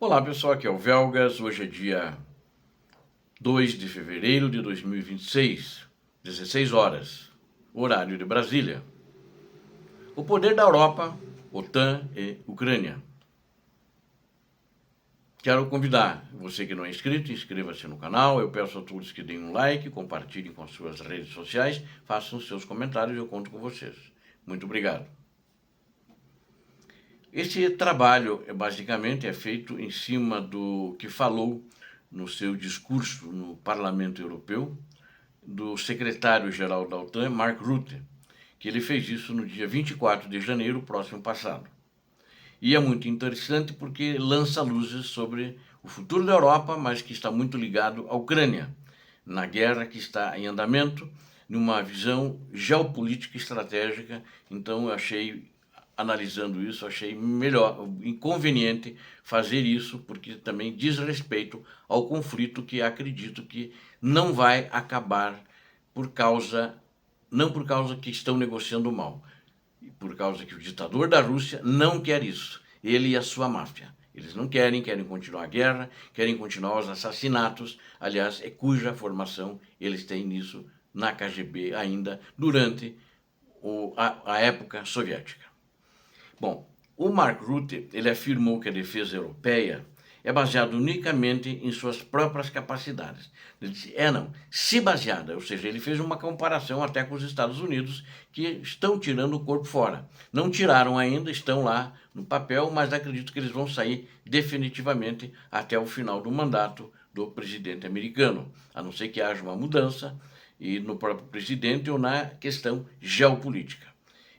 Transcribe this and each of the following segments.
Olá pessoal, aqui é o Velgas. Hoje é dia 2 de fevereiro de 2026, 16 horas, horário de Brasília. O poder da Europa, OTAN e Ucrânia. Quero convidar você que não é inscrito, inscreva-se no canal. Eu peço a todos que deem um like, compartilhem com as suas redes sociais, façam seus comentários e eu conto com vocês. Muito obrigado. Esse trabalho, basicamente, é feito em cima do que falou no seu discurso no Parlamento Europeu, do secretário-geral da OTAN, Mark Rutte, que ele fez isso no dia 24 de janeiro, próximo passado. E é muito interessante porque lança luzes sobre o futuro da Europa, mas que está muito ligado à Ucrânia, na guerra que está em andamento, numa visão geopolítica estratégica. Então eu achei, analisando isso, achei melhor, inconveniente fazer isso, porque também diz respeito ao conflito que acredito que não vai acabar não por causa que estão negociando mal, por causa que o ditador da Rússia não quer isso, ele e a sua máfia. Eles não querem continuar a guerra, querem continuar os assassinatos, aliás, é cuja formação eles têm nisso na KGB ainda durante a época soviética. Bom, o Mark Rutte, ele afirmou que a defesa europeia é baseada unicamente em suas próprias capacidades. Ele disse, se baseada, ou seja, ele fez uma comparação até com os Estados Unidos, que estão tirando o corpo fora. Não tiraram ainda, estão lá no papel, mas acredito que eles vão sair definitivamente até o final do mandato do presidente americano, a não ser que haja uma mudança e no próprio presidente ou na questão geopolítica.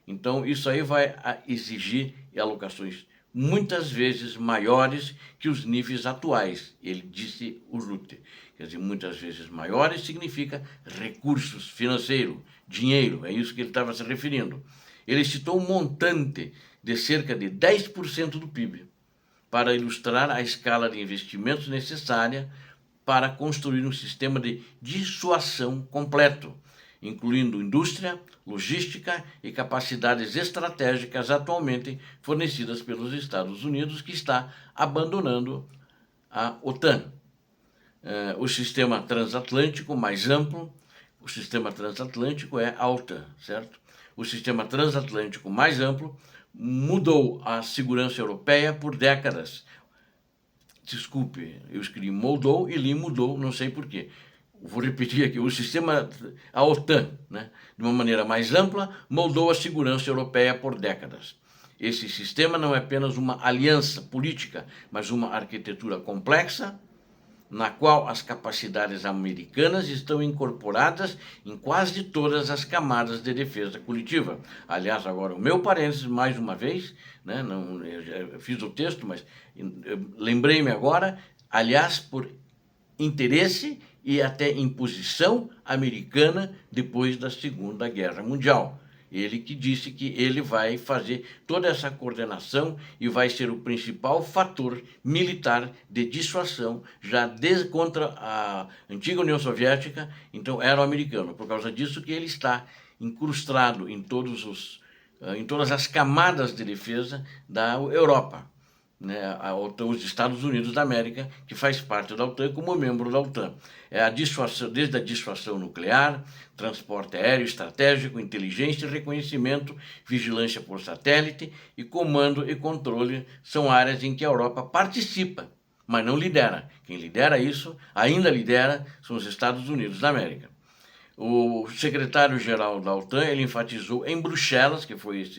Então, isso aí vai exigir alocações muitas vezes maiores que os níveis atuais, ele disse o Rutte. Quer dizer, muitas vezes maiores significa recursos financeiros, dinheiro, é isso que ele estava se referindo. Ele citou um montante de cerca de 10% do PIB para ilustrar a escala de investimentos necessária para construir um sistema de dissuasão completo, incluindo indústria, logística e capacidades estratégicas atualmente fornecidas pelos Estados Unidos, que está abandonando a OTAN. O sistema transatlântico mais amplo, o sistema transatlântico é a OTAN, certo? O sistema transatlântico mais amplo mudou a segurança europeia por décadas. Desculpe, eu escrevi moldou e li mudou, não sei porquê. Vou repetir aqui, o sistema, a OTAN, né, de uma maneira mais ampla, moldou a segurança europeia por décadas. Esse sistema não é apenas uma aliança política, mas uma arquitetura complexa, na qual as capacidades americanas estão incorporadas em quase todas as camadas de defesa coletiva. Aliás, agora o meu parênteses, mais uma vez, né, não, eu já fiz o texto, mas lembrei-me agora, aliás, por interesse e até imposição americana depois da Segunda Guerra Mundial. Ele que disse que ele vai fazer toda essa coordenação e vai ser o principal fator militar de dissuasão já desde contra a antiga União Soviética, então era o americano. Por causa disso que ele está incrustado em todas as camadas de defesa da Europa, né, os Estados Unidos da América, que faz parte da OTAN como membro da OTAN. É a dissuasão, desde a dissuasão nuclear, transporte aéreo estratégico, inteligência e reconhecimento, vigilância por satélite e comando e controle são áreas em que a Europa participa, mas não lidera. Quem lidera isso, ainda lidera, são os Estados Unidos da América. O secretário-geral da OTAN, ele enfatizou em Bruxelas, que foi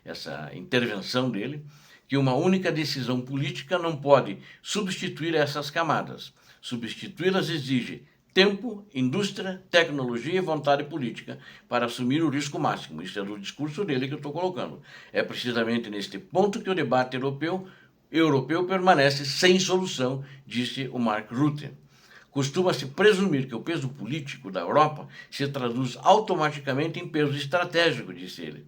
essa intervenção dele, que uma única decisão política não pode substituir essas camadas. Substituí-las exige tempo, indústria, tecnologia e vontade política para assumir o risco máximo. Isso é do discurso dele que eu estou colocando. É precisamente neste ponto que o debate europeu permanece sem solução, disse o Mark Rutte. Costuma-se presumir que o peso político da Europa se traduz automaticamente em peso estratégico, disse ele.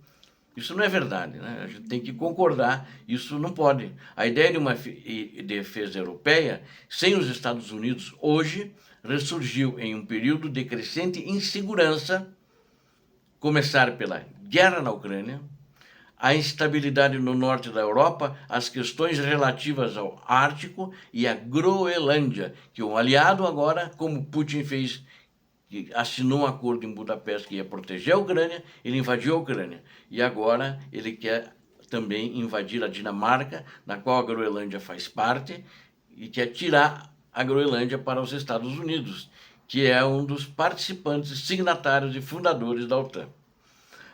Isso não é verdade, né? A gente tem que concordar, isso não pode. A ideia de uma defesa europeia sem os Estados Unidos hoje ressurgiu em um período de crescente insegurança, começar pela guerra na Ucrânia, a instabilidade no norte da Europa, as questões relativas ao Ártico e à Groenlândia, que um aliado agora, como Putin fez, que assinou um acordo em Budapeste que ia proteger a Ucrânia, ele invadiu a Ucrânia. E agora ele quer também invadir a Dinamarca, na qual a Groenlândia faz parte, e quer tirar a Groenlândia para os Estados Unidos, que é um dos participantes signatários e fundadores da OTAN.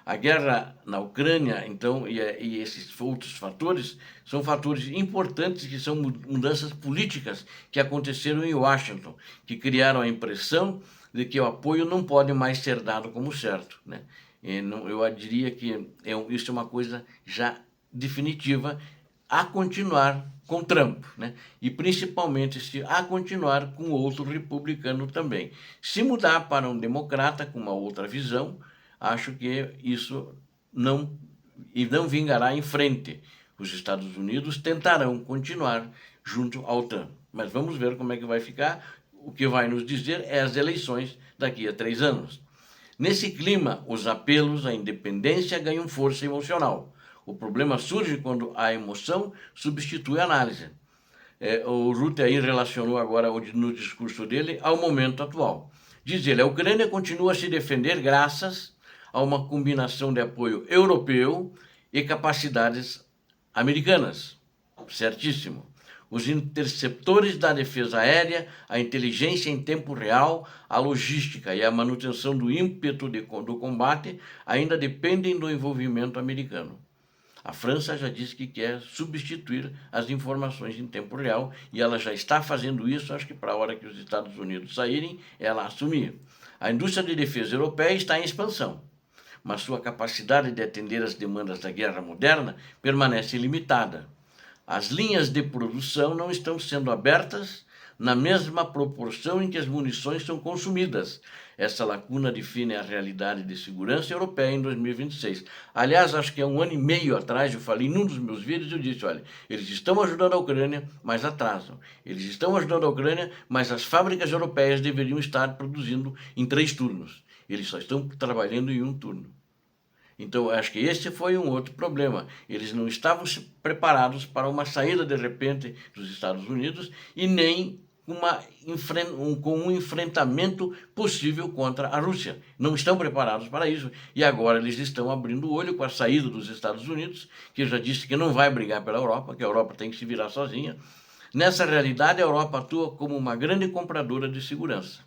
A guerra na Ucrânia, então, e esses outros fatores, são fatores importantes que são mudanças políticas que aconteceram em Washington, que criaram a impressão de que o apoio não pode mais ser dado como certo, né? Eu diria que isso é uma coisa já definitiva a continuar com Trump, né? E principalmente a continuar com outro republicano também. Se mudar para um democrata com uma outra visão, acho que isso não vingará em frente. Os Estados Unidos tentarão continuar junto à OTAN. Mas vamos ver como é que vai ficar. O que vai nos dizer é as eleições daqui a 3 anos. Nesse clima, os apelos à independência ganham força emocional. O problema surge quando a emoção substitui a análise. O Rutte aí relacionou agora no discurso dele ao momento atual. Diz ele, a Ucrânia continua a se defender graças a uma combinação de apoio europeu e capacidades americanas. Certíssimo. Os interceptores da defesa aérea, a inteligência em tempo real, a logística e a manutenção do ímpeto do combate ainda dependem do envolvimento americano. A França já disse que quer substituir as informações em tempo real e ela já está fazendo isso, acho que para a hora que os Estados Unidos saírem, ela assumir. A indústria de defesa europeia está em expansão, mas sua capacidade de atender às demandas da guerra moderna permanece limitada. As linhas de produção não estão sendo abertas na mesma proporção em que as munições são consumidas. Essa lacuna define a realidade de segurança europeia em 2026. Aliás, acho que há 1 ano e meio atrás, eu falei num dos meus vídeos, eu disse, olha, eles estão ajudando a Ucrânia, mas atrasam. Eles estão ajudando a Ucrânia, mas as fábricas europeias deveriam estar produzindo em 3 turnos. Eles só estão trabalhando em 1 turno. Então, acho que esse foi um outro problema. Eles não estavam preparados para uma saída de repente dos Estados Unidos e nem com um enfrentamento possível contra a Rússia. Não estão preparados para isso. E agora eles estão abrindo o olho com a saída dos Estados Unidos, que já disse que não vai brigar pela Europa, que a Europa tem que se virar sozinha. Nessa realidade, a Europa atua como uma grande compradora de segurança.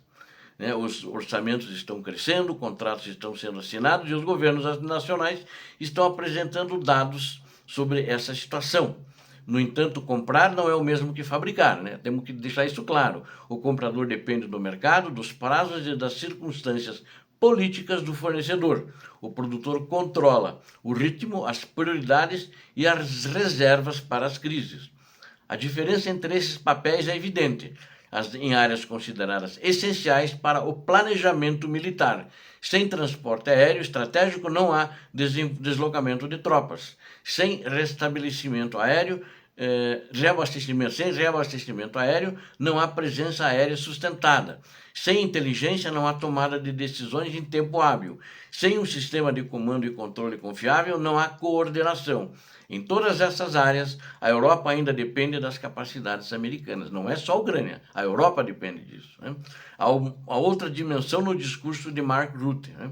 Os orçamentos estão crescendo, contratos estão sendo assinados e os governos nacionais estão apresentando dados sobre essa situação. No entanto, comprar não é o mesmo que fabricar, né? Temos que deixar isso claro. O comprador depende do mercado, dos prazos e das circunstâncias políticas do fornecedor. O produtor controla o ritmo, as prioridades e as reservas para as crises. A diferença entre esses papéis é evidente. Em áreas consideradas essenciais para o planejamento militar. Sem transporte aéreo estratégico não há deslocamento de tropas. Sem restabelecimento aéreo, sem reabastecimento aéreo, não há presença aérea sustentada. Sem inteligência, não há tomada de decisões em tempo hábil. Sem um sistema de comando e controle confiável, não há coordenação. Em todas essas áreas, a Europa ainda depende das capacidades americanas. Não é só a Ucrânia, a Europa depende disso, né? Há outra dimensão no discurso de Mark Rutte, né,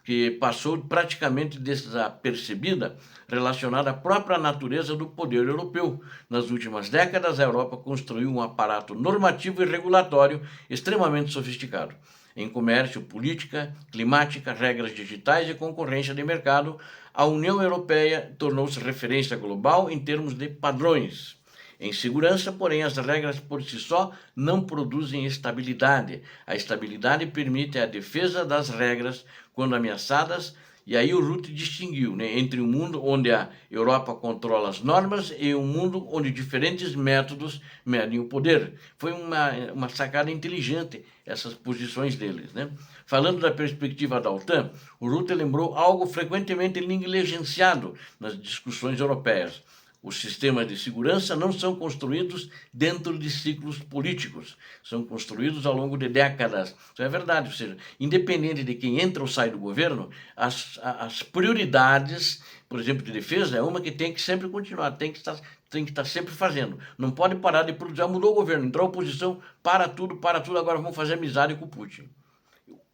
que passou praticamente desapercebida, relacionada à própria natureza do poder europeu. Nas últimas décadas, a Europa construiu um aparato normativo e regulatório extremamente sofisticado. Em comércio, política, climática, regras digitais e concorrência de mercado, a União Europeia tornou-se referência global em termos de padrões. Em segurança, porém, as regras por si só não produzem estabilidade. A estabilidade permite a defesa das regras quando ameaçadas, e aí o Rutte distinguiu, né, entre um mundo onde a Europa controla as normas e um mundo onde diferentes métodos medem o poder. Foi uma sacada inteligente essas posições deles, né? Falando da perspectiva da OTAN, o Rutte lembrou algo frequentemente negligenciado nas discussões europeias. Os sistemas de segurança não são construídos dentro de ciclos políticos, são construídos ao longo de décadas. Isso é verdade, ou seja, independente de quem entra ou sai do governo, as prioridades por exemplo, de defesa, é uma que tem que sempre continuar, tem que estar sempre fazendo. Não pode parar de produzir. Já mudou o governo, entrou a oposição, para tudo, agora vamos fazer amizade com o Putin.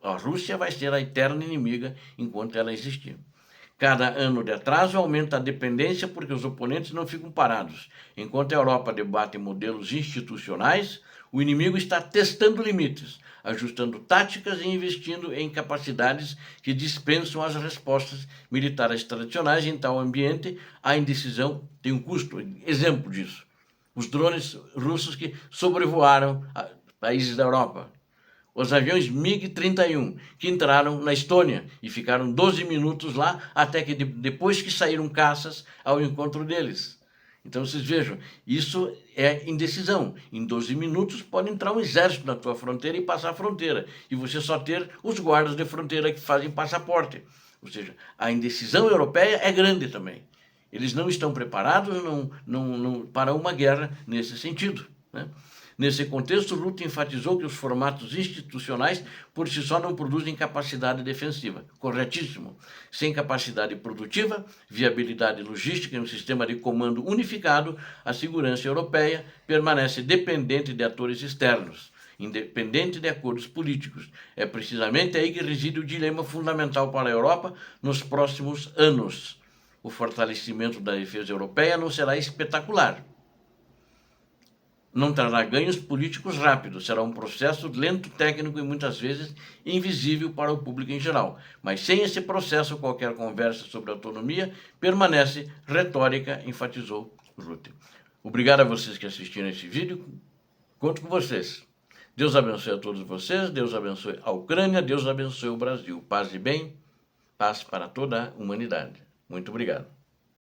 A Rússia vai ser a eterna inimiga enquanto ela existir. Cada ano de atraso aumenta a dependência porque os oponentes não ficam parados. Enquanto a Europa debate modelos institucionais, o inimigo está testando limites, ajustando táticas e investindo em capacidades que dispensam as respostas militares tradicionais. Em tal ambiente, a indecisão tem um custo. Exemplo disso: os drones russos que sobrevoaram países da Europa. Os aviões MiG-31, que entraram na Estônia e ficaram 12 minutos lá, até que depois que saíram caças ao encontro deles. Então vocês vejam, isso é indecisão. Em 12 minutos pode entrar um exército na tua fronteira e passar a fronteira. E você só ter os guardas de fronteira que fazem passaporte. Ou seja, a indecisão europeia é grande também. Eles não estão preparados para uma guerra nesse sentido, né? Nesse contexto, Rutte enfatizou que os formatos institucionais por si só não produzem capacidade defensiva. Corretíssimo. Sem capacidade produtiva, viabilidade logística e um sistema de comando unificado, a segurança europeia permanece dependente de atores externos, independente de acordos políticos. É precisamente aí que reside o dilema fundamental para a Europa nos próximos anos. O fortalecimento da defesa europeia não será espetacular. Não trará ganhos políticos rápidos, será um processo lento, técnico e muitas vezes invisível para o público em geral. Mas sem esse processo, qualquer conversa sobre autonomia permanece retórica, enfatizou Rutte. Obrigado a vocês que assistiram esse vídeo. Conto com vocês. Deus abençoe a todos vocês, Deus abençoe a Ucrânia, Deus abençoe o Brasil. Paz e bem, paz para toda a humanidade. Muito obrigado.